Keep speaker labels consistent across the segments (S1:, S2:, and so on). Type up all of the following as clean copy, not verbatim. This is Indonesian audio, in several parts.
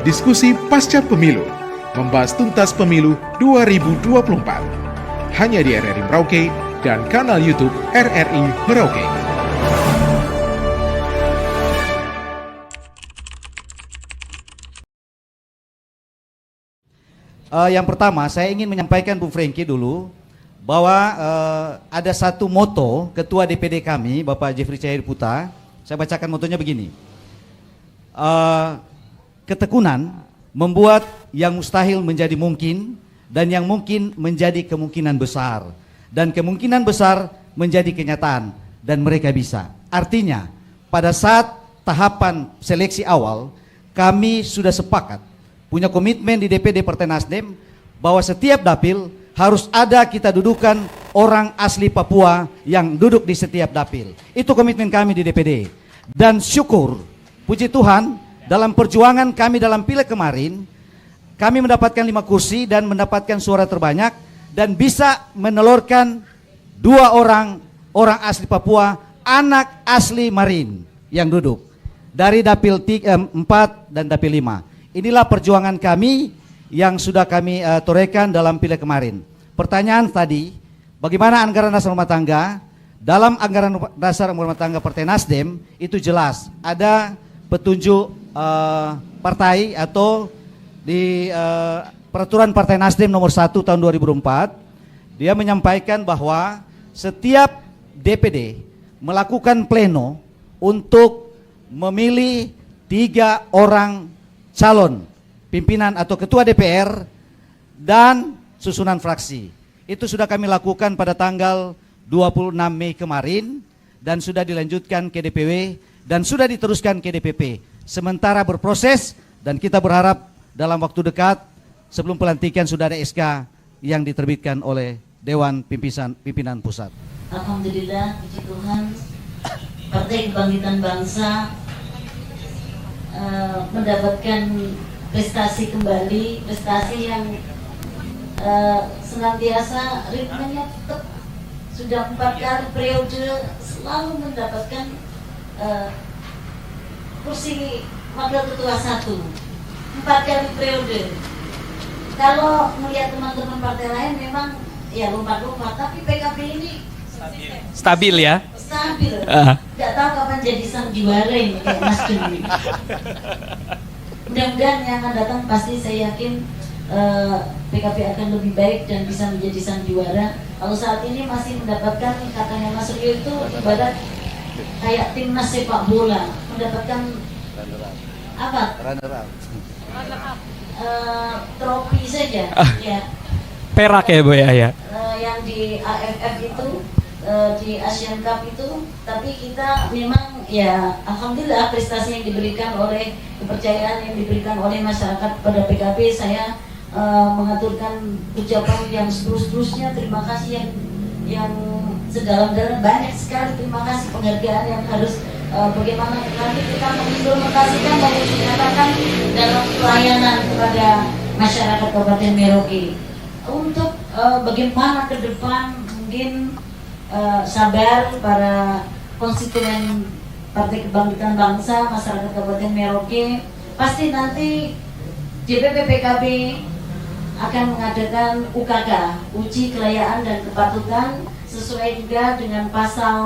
S1: Diskusi Pasca Pemilu, membahas tuntas pemilu 2024. Hanya di RRI Merauke dan kanal YouTube RRI Merauke.
S2: Yang pertama, saya ingin menyampaikan Bung Franky dulu bahwa ada satu moto Ketua DPD kami, Bapak Jeffrey Cahyadiputra. Saya bacakan motonya begini. Ketekunan membuat yang mustahil menjadi mungkin, dan yang mungkin menjadi kemungkinan besar, dan kemungkinan besar menjadi kenyataan, dan mereka bisa. Artinya, pada saat tahapan seleksi awal, kami sudah sepakat, punya komitmen di DPD Partai Nasdem, bahwa setiap dapil harus ada kita dudukan orang asli Papua yang duduk di setiap dapil. Itu komitmen kami di DPD. Dan syukur, puji Tuhan, dalam perjuangan kami dalam pileg kemarin, kami mendapatkan 5 kursi dan mendapatkan suara terbanyak, dan bisa menelurkan 2 orang asli Papua, anak asli Marin yang duduk dari dapil 4 dan dapil 5. Inilah perjuangan kami yang sudah kami torehkan dalam pileg kemarin. Pertanyaan tadi, bagaimana anggaran dasar rumah tangga? Dalam anggaran dasar rumah tangga Partai Nasdem itu jelas ada petunjuk partai atau di peraturan Partai Nasdem nomor 1 tahun 2004. Dia menyampaikan bahwa setiap DPD melakukan pleno untuk memilih 3 orang calon pimpinan atau ketua DPR dan susunan fraksi. Itu sudah kami lakukan pada tanggal 26 Mei kemarin, dan sudah dilanjutkan ke DPW dan sudah diteruskan ke DPP. Sementara berproses, dan kita berharap dalam waktu dekat sebelum pelantikan sudah ada SK yang diterbitkan oleh Dewan Pimpinan Pusat.
S3: Alhamdulillah, puji Tuhan, Partai Kebangkitan Bangsa mendapatkan prestasi kembali, prestasi yang senantiasa ritmenya tetap, sudah 4 kali periode selalu mendapatkan kursi wakil ketua 1, 4 kali periode. Kalau melihat teman-teman partai lain memang ya lompat-lompat, tapi PKB ini
S4: stabil ya.
S3: Stabil. Nggak tahu kapan jadi sang juara ini kayak Mas Juni. Mudah-mudahan yang akan datang pasti saya yakin PKB akan lebih baik dan bisa menjadi sang juara. Kalau saat ini masih mendapatkan, katanya Mas Rio itu ibarat kayak timnas sepak bola, mendapatkan apa? Trofi saja. Ya.
S4: Perak ya Bu ya.
S3: Yang di AFF itu, di Asian Cup itu, tapi kita memang ya alhamdulillah prestasi yang diberikan oleh, kepercayaan yang diberikan oleh masyarakat pada PKB, saya mengaturkan ucapan yang seterus-terusnya terima kasih yang sedalam-dalam, banyak sekali terima kasih penghargaan yang harus bagaimana nanti kita mengimplementasikan dan menyatakan dalam pelayanan kepada masyarakat Kabupaten Merauke untuk bagaimana ke depan. Mungkin sabar para konstituen Partai Kebangkitan Bangsa, masyarakat Kabupaten Merauke, pasti nanti DPP PKB akan mengadakan UKK, uji kelayaan dan kepatutan, sesuai juga dengan pasal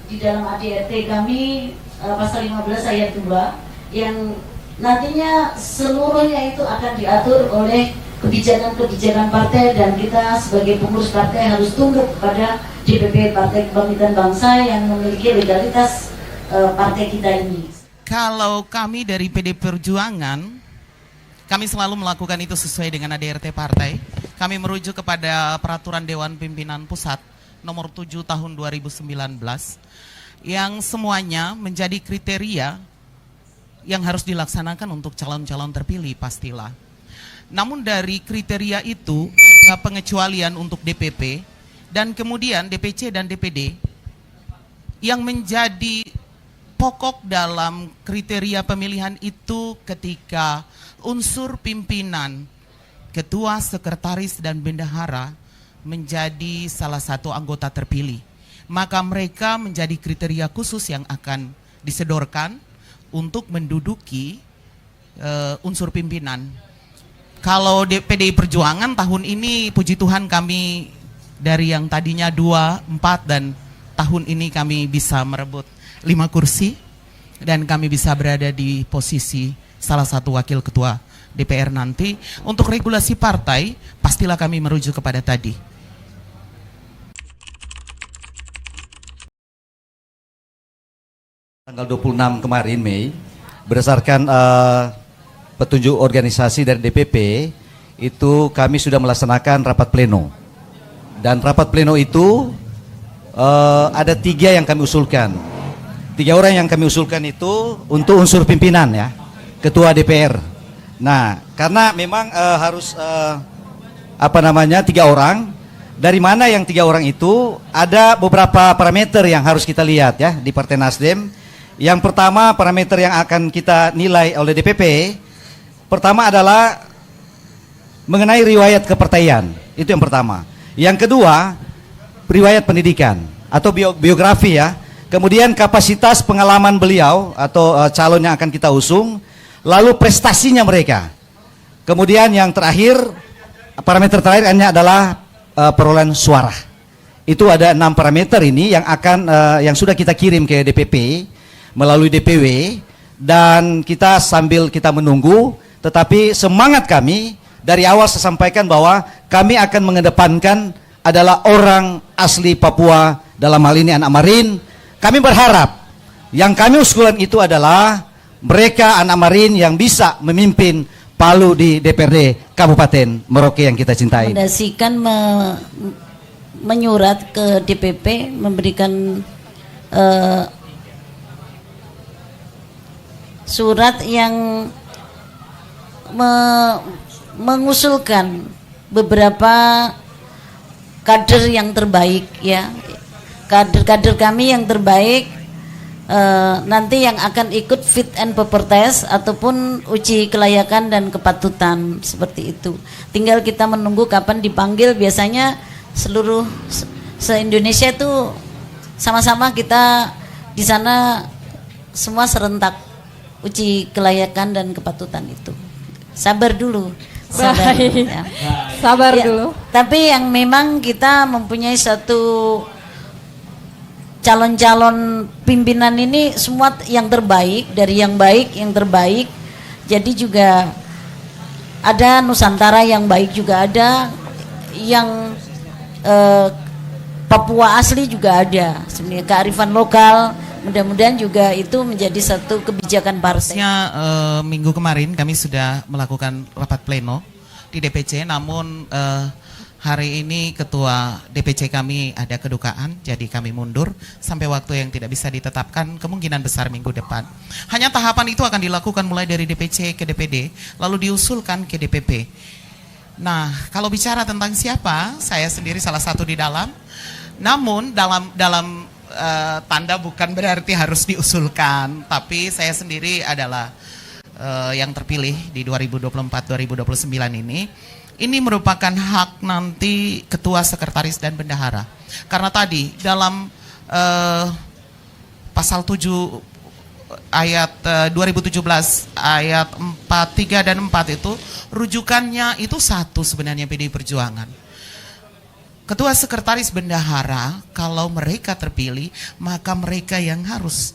S3: di dalam ADRT kami, pasal 15 ayat 2, yang nantinya seluruhnya itu akan diatur oleh kebijakan-kebijakan partai, dan kita sebagai pengurus partai harus tunduk kepada DPP Partai Kebangkitan Bangsa yang memiliki legalitas partai kita ini.
S5: Kalau kami dari PD Perjuangan, kami selalu melakukan itu sesuai dengan ADRT partai. Kami merujuk kepada peraturan Dewan Pimpinan Pusat nomor 7 tahun 2019 yang semuanya menjadi kriteria yang harus dilaksanakan untuk calon-calon terpilih pastilah. Namun dari kriteria itu ada pengecualian untuk DPP dan kemudian DPC dan DPD yang menjadi pokok dalam kriteria pemilihan itu ketika unsur pimpinan, ketua, sekretaris, dan bendahara menjadi salah satu anggota terpilih. Maka mereka menjadi kriteria khusus yang akan disodorkan untuk menduduki unsur pimpinan. Kalau PDI Perjuangan tahun ini puji Tuhan kami dari yang tadinya 2, 4 dan tahun ini kami bisa merebut 5 kursi dan kami bisa berada di posisi salah satu wakil ketua DPR nanti. Untuk regulasi partai pastilah kami merujuk kepada tadi.
S2: Tanggal 26 kemarin Mei, berdasarkan petunjuk organisasi dari DPP, itu kami sudah melaksanakan rapat pleno. Dan rapat pleno itu ada 3 yang kami usulkan. 3 orang yang kami usulkan itu untuk unsur pimpinan ya, ketua DPR. Nah, karena memang harus 3 orang. Dari mana yang 3 orang itu ada beberapa parameter yang harus kita lihat ya di Partai Nasdem. Yang pertama parameter yang akan kita nilai oleh DPP, pertama adalah mengenai riwayat kepartaian, itu yang pertama. Yang kedua, riwayat pendidikan atau biografi ya. Kemudian kapasitas pengalaman beliau atau calon yang akan kita usung, lalu prestasinya mereka. Kemudian yang terakhir, parameter terakhirnya adalah perolehan suara. Itu ada 6 parameter ini yang akan yang sudah kita kirim ke DPP melalui DPW, dan kita sambil kita menunggu, tetapi semangat kami dari awal saya sampaikan bahwa kami akan mengedepankan adalah orang asli Papua, dalam hal ini anak Marin. Kami berharap yang kami usulkan itu adalah mereka anak Marin yang bisa memimpin Palu di DPRD Kabupaten Merauke yang kita cintai.
S3: Rekomendasikan menyurat ke DPP memberikan surat yang mengusulkan beberapa kader yang terbaik ya, kader-kader kami yang terbaik nanti yang akan ikut fit and proper test ataupun uji kelayakan dan kepatutan seperti itu. Tinggal kita menunggu kapan dipanggil. Biasanya seluruh se-Indonesia itu sama-sama kita di sana semua serentak uji kelayakan dan kepatutan itu. Sabar dulu. Sabar, ya.
S6: Sabar
S3: Ya,
S6: dulu.
S3: tapi yang memang kita mempunyai satu calon-calon pimpinan ini semua yang terbaik, dari yang baik yang terbaik. Jadi juga ada Nusantara yang baik, juga ada yang Papua asli juga ada. Sebenarnya kearifan lokal, mudah-mudahan juga itu menjadi satu kebijakan partai.
S5: Minggu kemarin kami sudah melakukan rapat pleno di DPC, namun hari ini ketua DPC kami ada kedukaan, jadi kami mundur sampai waktu yang tidak bisa ditetapkan, kemungkinan besar minggu depan. Hanya tahapan itu akan dilakukan mulai dari DPC ke DPD, lalu diusulkan ke DPP. Nah, kalau bicara tentang siapa, saya sendiri salah satu di dalam. Namun dalam tanda bukan berarti harus diusulkan, tapi saya sendiri adalah yang terpilih di 2024-2029 ini. Ini merupakan hak nanti ketua, sekretaris, dan bendahara. Karena tadi dalam pasal 7 ayat 2017 ayat 4, 3 dan 4 itu rujukannya itu satu sebenarnya, PDI Perjuangan. Ketua, sekretaris, bendahara kalau mereka terpilih maka mereka yang harus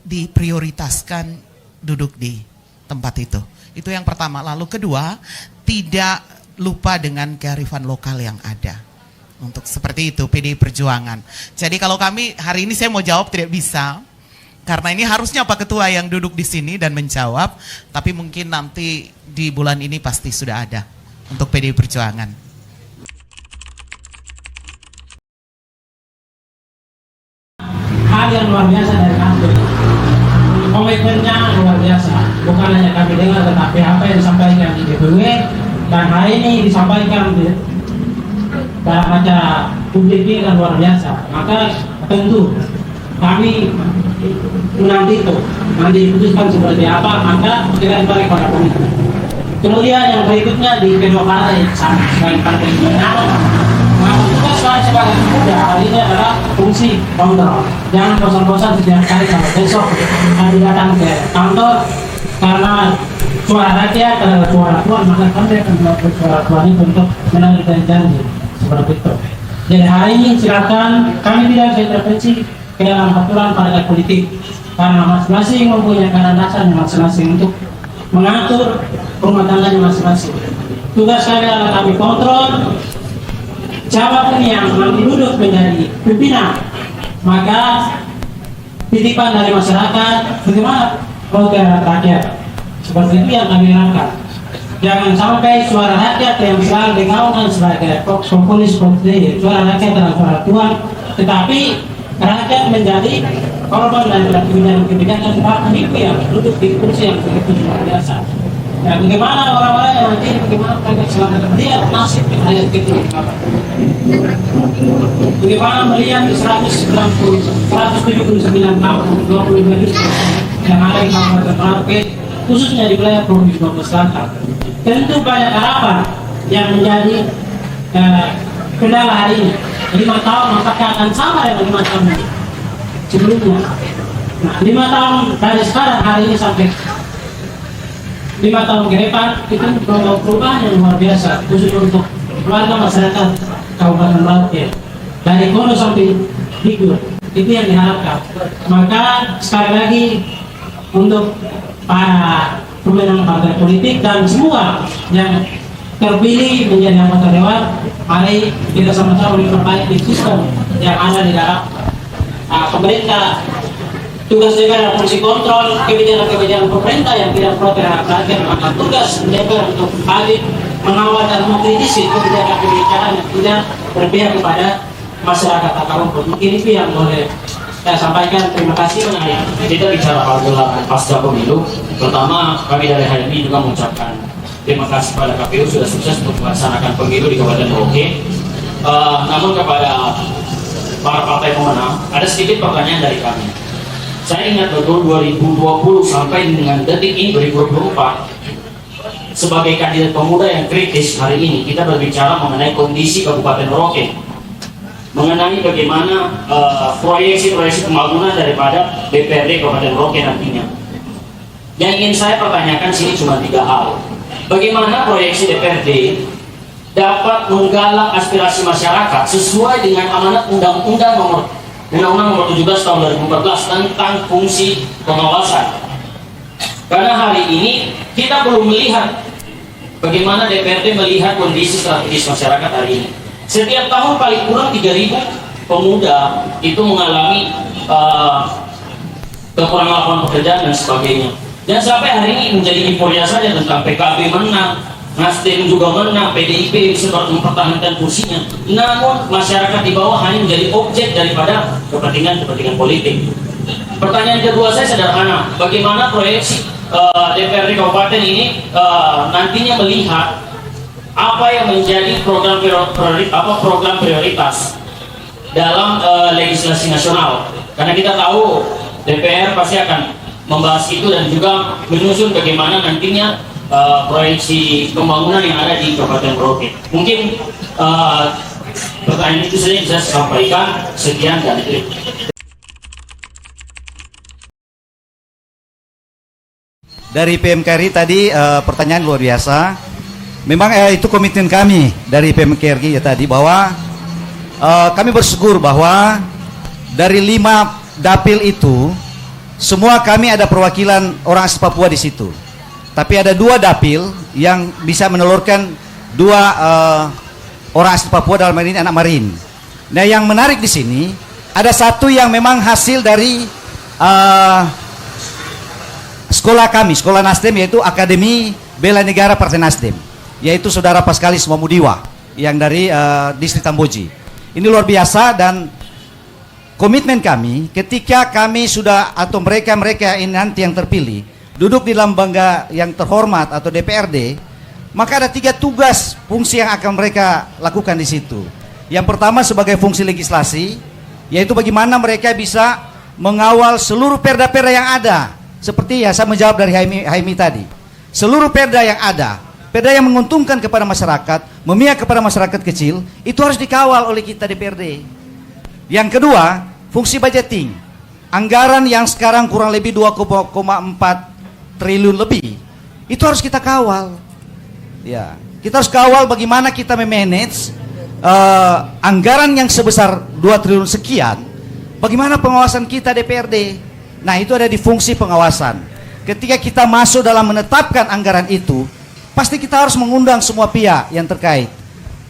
S5: diprioritaskan duduk di tempat itu. Itu yang pertama. Lalu kedua, tidak lupa dengan kearifan lokal yang ada. Untuk seperti itu PDI Perjuangan. Jadi kalau kami hari ini saya mau jawab tidak bisa, karena ini harusnya Pak Ketua yang duduk di sini dan menjawab, tapi mungkin nanti di bulan ini pasti sudah ada untuk PDI Perjuangan.
S7: Hal yang luar biasa dari kami, komitmennya luar biasa. Bukan hanya kami dengar, tetapi apa yang disampaikan di DPW dan hari ini disampaikan dalam acara publik ini kan luar biasa. Maka tentu kami nanti diputuskan seperti apa, maka kita balik pada komitmen. Kemudian yang berikutnya di kedua partai sama selain partai internal, maka tugas saya sebagai pemuda hari ini adalah fungsi kontrol. Jangan bosan-bosan setiap kali kalau besok kami datang ke kantor, karena suara rakyat adalah suara Tuhan, maka kami akan melakukan suara Tuhan itu untuk menagihkan janji seperti itu. Jadi hari ini silakan, kami tidak bisa intervensi ke dalam aturan partai politik karena masing-masing mempunyai kanan dasarnya masing-masing untuk mengatur rumah tangganya masing-masing. Tugas kami adalah kami kontrol siapapun yang duduk menjadi pimpinan, maka titipan dari masyarakat bagaimana perwakilan rakyat seperti itu yang kami harapkan. Jangan sampai suara rakyat yang selalu digaungkan sebagai populis seperti suara rakyat adalah suara Tuhan, tetapi rakyat menjadi korban dari kebijakan Pak itu yang duduk di kursi yang begitu luar biasa. Ya, bagaimana orang-orang yang nanti bagaimana mereka selalu melihat nasib rakyat itu? Bagaimana melihat 179 tahun 22 yang ada di Kabupaten Merauke, khususnya di wilayah Provinsi Papua Selatan? Tentu banyak harapan yang menjadi kendala hari ini. 5 tahun apakah akan sama dengan 5 tahun sebelumnya? Nah, 5 tahun dari sekarang hari ini sampai 5 tahun ke depan itu perubahan yang luar biasa khusus untuk keluarga masyarakat Kabupaten Merauke dari Kono sampai Bigur, itu yang diharapkan. Maka sekali lagi untuk para pimpinan partai politik dan semua yang terpilih menjadi anggota dewan, mari kita sama-sama memperbaiki sistem yang ada di dalam pemerintah. Tugas DPR adalah fungsi kontrol kebijakan-kebijakan pemerintah yang tidak pro terhadap rakyat, maka tugas DPR untuk hadir mengawal dan mengkritisi kebijakan-kebijakan yang tidak berpihak kepada masyarakat akar. Mungkin itu yang boleh saya sampaikan. Terima kasih.
S6: Kita bicara pergelangan pasca pemilu, pertama kami dari HMI juga mengucapkan terima kasih pada KPU sudah sukses untuk melaksanakan pemilu di Kabupaten Merauke. Namun kepada para partai pemenang, ada sedikit pertanyaan dari kami. Saya ingat betul 2020 sampai dengan detik ini 2024, sebagai kandidat pemuda yang kritis hari ini kita berbicara mengenai kondisi Kabupaten Merauke, mengenai bagaimana proyeksi-proyeksi pembangunan daripada DPRD Kabupaten Merauke nantinya. Yang ingin saya pertanyakan sini cuma 3 hal. Bagaimana proyeksi DPRD dapat menggalak aspirasi masyarakat sesuai dengan amanat Undang-Undang nomor 17 tahun 2014 tentang fungsi pengawasan. Karena hari ini kita belum melihat bagaimana DPRD melihat kondisi strategis masyarakat hari ini. Setiap tahun paling kurang 3.000 pemuda itu mengalami kekurangan lapangan pekerjaan dan sebagainya. Dan sampai hari ini menjadi euforia saja tentang PKB menang, Nasdem juga menang, PDIP seperti mempertahankan kursinya. Namun masyarakat di bawah hanya menjadi objek daripada kepentingan politik. Pertanyaan kedua saya sederhana, bagaimana proyeksi DPRD Kabupaten ini nantinya melihat apa yang menjadi program prioritas dalam legislasi nasional? Karena kita tahu DPR pasti akan membahas itu dan juga menyusun bagaimana nantinya proyeksi pembangunan yang ada di Kabupaten Merauke. Mungkin pertanyaan itu saja bisa saya sampaikan. Sekian dan terima kasih.
S2: Dari PMKRI tadi pertanyaan luar biasa. Memang itu komitmen kami dari PMKRI ya tadi, bahwa kami bersyukur bahwa dari 5 dapil itu semua kami ada perwakilan orang asli Papua di situ. Tapi ada 2 dapil yang bisa menelurkan 2 orang asli Papua, dalam hal ini anak Marin. Nah, yang menarik di sini ada 1 yang memang hasil dari sekolah kami, sekolah Nasdem, yaitu Akademi Bela Negara Partai Nasdem, yaitu Saudara Paskalis Mamudiwa yang dari distrik Tamboji. Ini luar biasa, dan komitmen kami ketika kami sudah atau mereka ini nanti yang terpilih duduk di lembaga yang terhormat atau DPRD, maka ada 3 tugas fungsi yang akan mereka lakukan di situ. Yang pertama sebagai fungsi legislasi, yaitu bagaimana mereka bisa mengawal seluruh perda-perda yang ada. Seperti ya saya menjawab dari Haimi tadi, seluruh perda yang ada, perda yang menguntungkan kepada masyarakat, memihak kepada masyarakat kecil, itu harus dikawal oleh kita DPRD. Yang kedua, fungsi budgeting. Anggaran yang sekarang kurang lebih 2,4 triliun lebih, Itu harus kita kawal. Ya, kita harus kawal bagaimana kita memanage anggaran yang sebesar 2 triliun sekian. Bagaimana pengawasan kita DPRD? Nah, itu ada di fungsi pengawasan. Ketika kita masuk dalam menetapkan anggaran itu, pasti kita harus mengundang semua pihak yang terkait.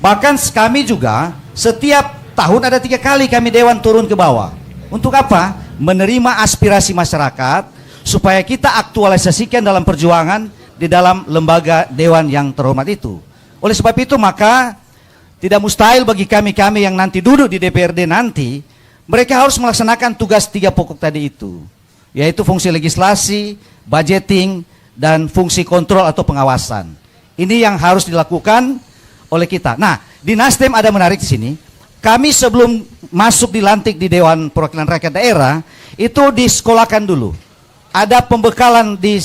S2: Bahkan kami juga setiap tahun ada 3 kali kami Dewan turun ke bawah. Untuk apa? Menerima aspirasi masyarakat supaya kita aktualisasikan dalam perjuangan di dalam lembaga Dewan yang terhormat itu. Oleh sebab itu maka tidak mustahil bagi kami-kami yang nanti duduk di DPRD nanti, mereka harus melaksanakan tugas 3 pokok tadi itu, yaitu fungsi legislasi, budgeting, dan fungsi kontrol atau pengawasan. Ini yang harus dilakukan oleh kita. Nah, di Nasdem ada menarik di sini. Kami sebelum masuk dilantik di Dewan Perwakilan Rakyat Daerah, itu disekolahkan dulu. Ada pembekalan di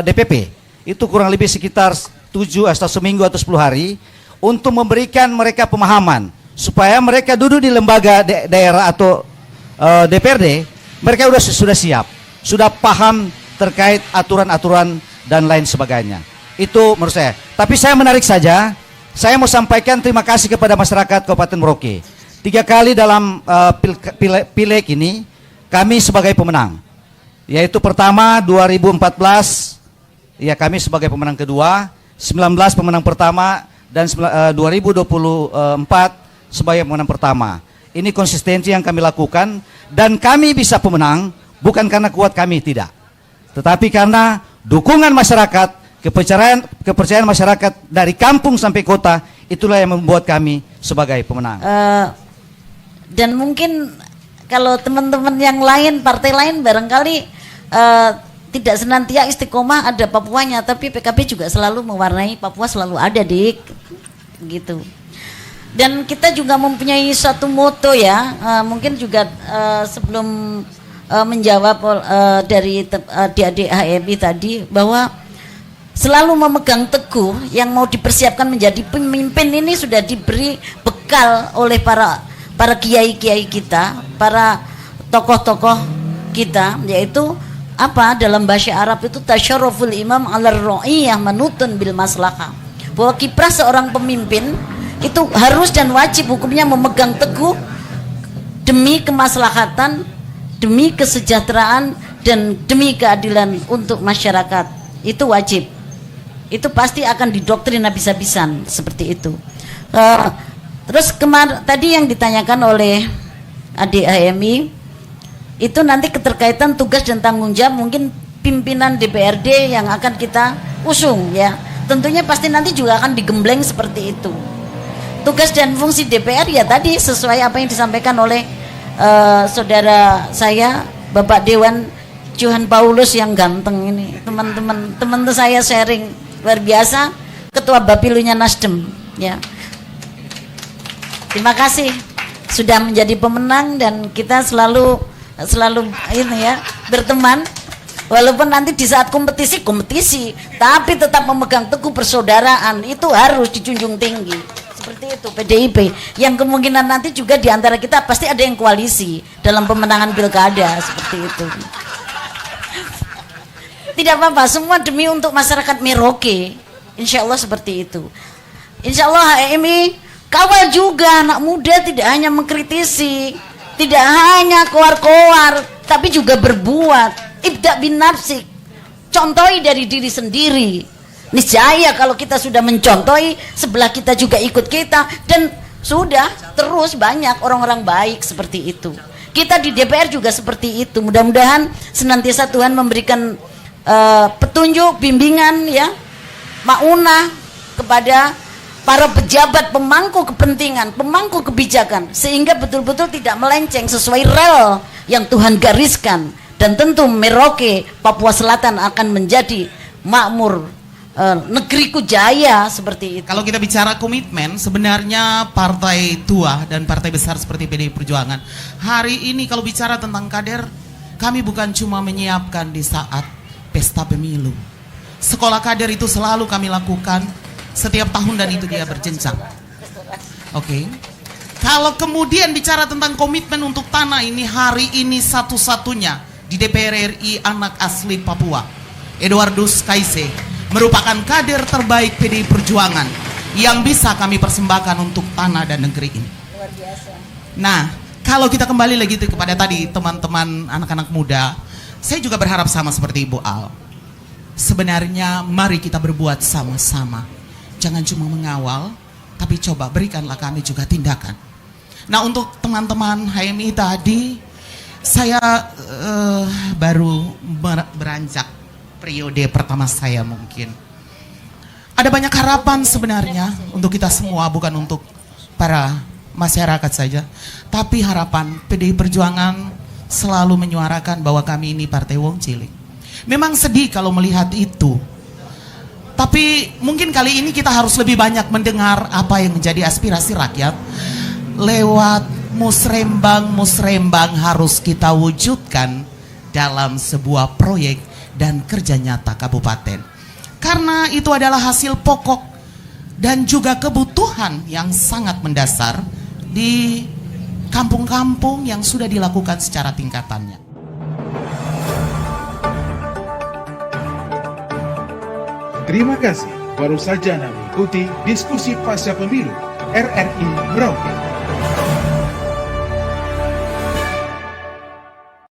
S2: DPP, itu kurang lebih sekitar 7 atau seminggu atau 10 hari, untuk memberikan mereka pemahaman, supaya mereka duduk di lembaga daerah atau DPRD, mereka sudah siap, sudah paham terkait aturan-aturan dan lain sebagainya. Itu menurut saya. Tapi saya menarik saja, saya mau sampaikan terima kasih kepada masyarakat Kabupaten Merauke. 3 kali dalam pileg ini, kami sebagai pemenang. Yaitu pertama 2014, ya kami sebagai pemenang kedua, 19 pemenang pertama, dan 2024 sebagai pemenang pertama. Ini konsistensi yang kami lakukan, dan kami bisa pemenang bukan karena kuat kami, tidak, tetapi karena dukungan masyarakat, kepercayaan masyarakat dari kampung sampai kota, itulah yang membuat kami sebagai pemenang.
S3: Dan mungkin kalau teman-teman yang lain, partai lain barangkali tidak senantiasa istiqomah ada Papuanya, tapi PKB juga selalu mewarnai Papua, selalu ada dik, gitu. Dan kita juga mempunyai satu moto ya, mungkin juga sebelum menjawab dari adik-adik HMI tadi, bahwa selalu memegang teguh yang mau dipersiapkan menjadi pemimpin ini sudah diberi bekal oleh para kiai-kiai kita, para tokoh-tokoh kita, yaitu apa, dalam bahasa Arab itu tasyarruful imam ala ra'iyah manutun bil maslahah, bahwa kiprah seorang pemimpin itu harus dan wajib hukumnya memegang teguh demi kemaslahatan, demi kesejahteraan, dan demi keadilan untuk masyarakat. Itu wajib, itu pasti akan didoktrin habis-habisan seperti itu. Terus tadi yang ditanyakan oleh adik HMI itu nanti keterkaitan tugas dan tanggung jawab mungkin pimpinan DPRD yang akan kita usung ya. Tentunya pasti nanti juga akan digembleng seperti itu. Tugas dan fungsi DPR ya tadi sesuai apa yang disampaikan oleh saudara saya Bapak Dewan Johan Paulus yang ganteng ini. Teman-teman saya sharing luar biasa, Ketua Bapilunya Nasdem ya. Terima kasih sudah menjadi pemenang, dan kita selalu ini ya, berteman walaupun nanti di saat kompetisi tapi tetap memegang teguh persaudaraan, itu harus dijunjung tinggi seperti itu. PDIP yang kemungkinan nanti juga di antara kita pasti ada yang koalisi dalam pemenangan pilkada seperti itu. Tidak apa-apa, semua demi untuk masyarakat Merauke, insya Allah seperti itu. Insya Allah HMI kawal juga anak muda, tidak hanya mengkritisi, tidak hanya koar-koar, tapi juga berbuat. Ibda bin nafsik, contohi dari diri sendiri. Niscaya kalau kita sudah mencontohi, sebelah kita juga ikut kita, dan sudah terus banyak orang-orang baik seperti itu. Kita di DPR juga seperti itu. Mudah-mudahan senantiasa Tuhan memberikan petunjuk, bimbingan ya, maunah kepada para pejabat pemangku kepentingan, pemangku kebijakan, sehingga betul-betul tidak melenceng sesuai rel yang Tuhan gariskan. Dan tentu Merauke, Papua Selatan akan menjadi makmur, negeriku jaya seperti itu.
S5: Kalau kita bicara komitmen, sebenarnya partai tua dan partai besar seperti PDI Perjuangan hari ini kalau bicara tentang kader, kami bukan cuma menyiapkan di saat pesta pemilu. Sekolah kader itu selalu kami lakukan setiap tahun, dan itu dia berjenjang. Oke. Kalau kemudian bicara tentang komitmen untuk tanah ini, hari ini satu-satunya di DPR RI anak asli Papua, Edwardus Kaise, merupakan kader terbaik PDI Perjuangan yang bisa kami persembahkan untuk tanah dan negeri ini.
S3: Luar biasa.
S5: Nah, kalau kita kembali lagi kepada tadi teman-teman anak-anak muda, saya juga berharap sama seperti Ibu Al. Sebenarnya mari kita berbuat sama-sama. Jangan cuma mengawal, tapi coba berikanlah kami juga tindakan. Nah, untuk teman-teman HMI tadi, saya baru beranjak periode pertama saya mungkin. Ada banyak harapan sebenarnya untuk kita semua, bukan untuk para masyarakat saja. Tapi harapan PDI Perjuangan selalu menyuarakan bahwa kami ini partai wong cilik. Memang sedih kalau melihat itu. Tapi mungkin kali ini kita harus lebih banyak mendengar apa yang menjadi aspirasi rakyat. Lewat musrembang harus kita wujudkan dalam sebuah proyek dan kerja nyata kabupaten. Karena itu adalah hasil pokok dan juga kebutuhan yang sangat mendasar di kampung-kampung yang sudah dilakukan secara tingkatannya.
S1: Terima kasih baru saja Anda mengikuti diskusi pasca pemilu RRI Merauke.